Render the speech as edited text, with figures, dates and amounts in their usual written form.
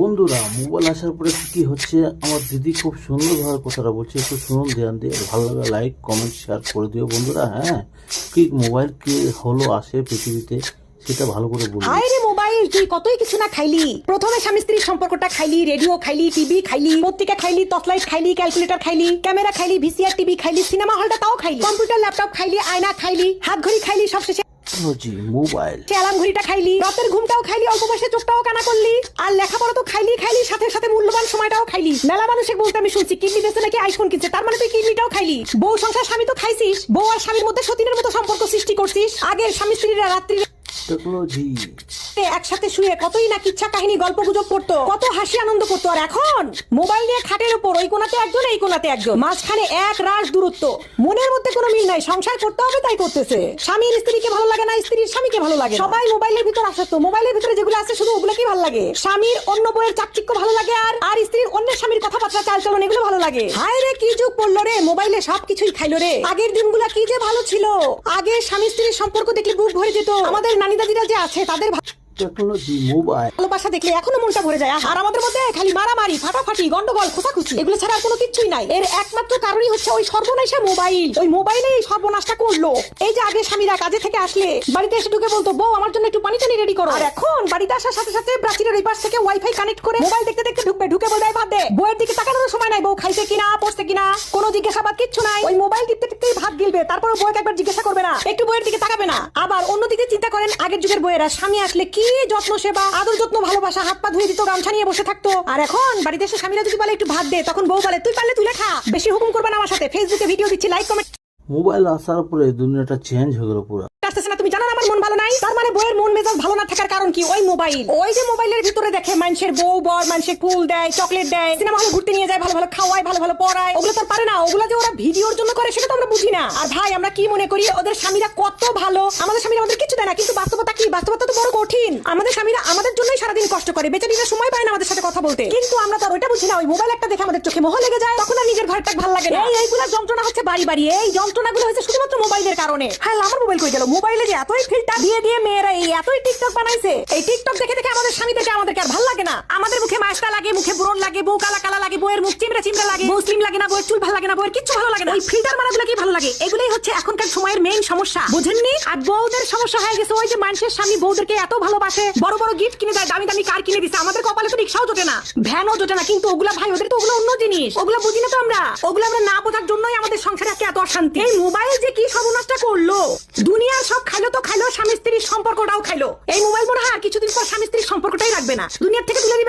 বন্ধুরা, মোবাইল আসার পরে কি হচ্ছে, আমার দিদি খুব সুন্দরভাবে কথাটা বলছে, একটু শুনুন, ধ্যান দিয়ে। ভালো লাগে লাইক কমেন্ট শেয়ার করে দিও বন্ধুরা। হ্যাঁ, কি মোবাইল কি হলো আসে পৃথিবীতে সেটা ভালো করে বলুন। হায় রে মোবাইল, তুই কতই কিছু না খাইলি। প্রথমে স্বামী স্ত্রীর সম্পর্কটা খাইলি, রেডিও খাইলি, টিভি খাইলি, পত্রিকা খাইলি, টর্চলাইট খাইলি, ক্যালকুলেটর খাইলি, ক্যামেরা খাইলি, ভিসিআর টিভি খাইলি, সিনেমা হলটা তাও খাইলি, কম্পিউটার ল্যাপটপ খাইলি, আয়না খাইলি, হাত ঘড়ি খাইলি, সবশেষে টেকনোলজি মোবাইল। অ্যালার্ম ঘড়িটা খাইলি, রাতের ঘুমটাও খাইলি, অল্প বয়সে চোখটাও কানা করলি, আর লেখাপড়া তো খাইলি খাইলি, সাথে সাথে মূল্যবান সময়টাও খাইলি। মেলা মানুষে বলতে আমি শুনছি কিডনি বেঁচে নাকি আইফোন কিনছে, তার মানে তুই কিডনিটাও খাইলি। বউ সংসার স্বামী তো খাইছিস, বউ আর স্বামীর মধ্যে সতীনের মতো সম্পর্ক সৃষ্টি করছিস। আগের স্বামী স্ত্রীরা রাত্রি টেকনোলজি একসাথে শুয়ে কতই না কিচ্ছা কাহিনী গল্প গুজব করতো, কত হাসি আনন্দ করতো। আর এখন মোবাইল নিয়ে খাটের উপর ওই কোনাতে একজন এই কোনাতে একজন, মাঝখানে এক রাশ দূরত্ব, মনের মধ্যে কোনো মিল নাই। সংসার করতে হবে তাই করতেছে। স্বামীর স্ত্রীকে ভালো লাগে না, স্ত্রীর স্বামীকে ভালো লাগে না। সবাই মোবাইলের ভিতর আসক্ত, মোবাইলের ভিতরে যেগুলো আছে শুধু ওগুলোকেই ভালো লাগে। স্বামীর অন্য বইয়ের চাকচিক্য ভালো লাগে, আর স্ত্রীর অন্য স্বামীর কথাবার্তা চালচলন এগুলো ভালো লাগে। হায় রে কি যুগ পড়লো রে, মোবাইলে সবকিছুই খাইলো রে। আগের দিনগুলা কি যে ভালো ছিল। আগে স্বামী স্ত্রীর সম্পর্ক দেখলে বুক ভরে যেত। আমাদের নানি দাদিরা যে আছে তাদের টেকনোলজি মোবাইল ভালোবাসা দেখলে এখনো মনটা ভরে যায়। আর আমাদের মধ্যে খালি মারামারি, ফাটাফাটি, গন্ডগোল, খোঁচাখুচি, এগুলো ছাড়া আর কোনো কিছুই নাই। এর একমাত্র কারণই হচ্ছে ওই সর্বনাশা মোবাইল। ওই মোবাইলে এই সর্বনাশটা করলো। এই যে আগে স্বামীরা কাজে থেকে আসলে বাড়িতে এসে ঢুকে বলতো, বউ আমার জন্য একটু পানি টানি রেডি করো। আর এখন বাড়িতে আসার সাথে সাথে প্রাচীরের এই পাশ থেকে ওয়াইফাই কানেক্ট করে মোবাইল দেখতে দেখতে ঢুকবে, ঢুকে বলবে ভাত দে। বউয়ের দিকে তাকানোর সময় নাই, বউ খাইছে কিনা, পড়ছে কিনা, কোনো জিজ্ঞাসাবাদ কিচ্ছু নাই। ওই মোবাইল টিপতে টিপতেই ভাত গিলবে, তারপর বউকে একবার জিজ্ঞাসা করবে না, একটু বউয়ের দিকে তাকাবে না। আবার অন্যদিকে চিন্তা করেন, আগের যুগের বউয়েরা স্বামী আসলে কি যত্ন সেবা, আদর যত্ন, ভালোবাসা, হাত পা ধুয়ে দিত, গামছা নিয়ে বসে থাকতো। আর এখন বাড়িতে এসে স্বামীরা যদি বলে একটু ভাত দে, তখন বউ বলে তুই পারলে তুলে খা, বেশি হুকুম করবে না আমার সাথে, ফেসবুকে ভিডিও দিচ্ছি, লাইক কমেন্ট মোবাইল আসার পরে দুনিয়াটা চেঞ্জ হয়ে গেল পুরো। আসতেছে না। তুমি জানো না আমার মন ভালো নাই, তার মানে বউয়ের মন মেজাজ ভালো না থাকার কারণ কি? ওই মোবাইল। ওই যে মোবাইলের ভিতরে দেখে মানুষের বউ বর মানুষের ফুল দেয়, চকলেট দেয়, সিনেমা হলে ঘুরতে নিয়ে যায়, ভালো ভালো খাওয়ায়, ভালো ভালো পড়ায়। ওগুলো তো পারে না। ওগুলো যে ওরা ভিডিওর জন্য করে সেটা তো আমরা বুঝি না। আর ভাই আমরা কি মনে করি ওদের স্বামীরা কত ভালো, আমাদের স্বামীরা আমাদের কিছু দেয় না। কিন্তু বাস্তবতা কি? বাস্তবতা তো বড় কঠিন। আমাদের স্বামীরা আমাদের জন্যই সারাদিন কষ্ট করে, বেচারিরা সময় পায় না আমাদের সাথে কথা বলতে। কিন্তু আমরা তো আর ওইটা বুঝি না। ওই মোবাইল একটা দেখে আমাদের চোখে মোহ লেগে যায়, তখন আর নিজের ঘরটা ভালো লাগে না। এইগুলা যন্ত্রণা হচ্ছে বাড়ি বাড়ি। এই যন্ত্রণাগুলো হচ্ছে শুধুমাত্র মোবাইলের কারণে। হ্যাঁ, আমার মোবাইল কই গেল? মোবাইলে যে এতই ফিল্টার দিয়ে দিয়ে মেয়েরা এই এতই টিকটক বানাইছে, এই টিকটক দেখে দেখে আমাদের স্বামীদেরকে আমাদেরকে আর ভালো লাগে না। আমাদের মুখে মাস্টা লাগে, মুখে ব্রণ লাগে, বউ কালা কালা লাগে, বউয়ের মুখ চিমড়া চিমড়া লাগে, বউ স্লিম লাগে না, বউয়ের চুল ভালো লাগে না, বউয়ের কিচ্ছু ভালো লাগে না। ওই ফিল্টার মারাগুলো কি ভালো লাগে? এগুলাই হচ্ছে এখনকার সময়ের মেইন সমস্যা, বুঝেননি? আর বউদের সমস্যা হয়ে গেছে ওই যে মানুষের স্বামী বউদেরকে এত ভালোবাসে, বড় বড় গিফট কিনে দেয়, দামি দামি কার কিনে দিছে। আমাদের কপালে তো রিক্সাও জোটে না, ভ্যানও জোটে না। কিন্তু ওগুলা ভাই ওদের তো ওগুলো অন্য জিনিস, ওগুলা বুঝি না তো আমরা। ওগুলো আমরা না বোঝার জন্যই আমাদের সংসারে এত অশান্তি। এই মোবাইল যে কি সর্বনাশটা করলো, দুনিয়ার সব খাইলো তো খাইলো, স্বামী স্ত্রীর সম্পর্কটাও খাইলো। এই মোবাইল মনে হয় আর কিছুদিন পর স্বামী স্ত্রীর সম্পর্কটাই রাখবে না, দুনিয়ার থেকে তুলে দিবে।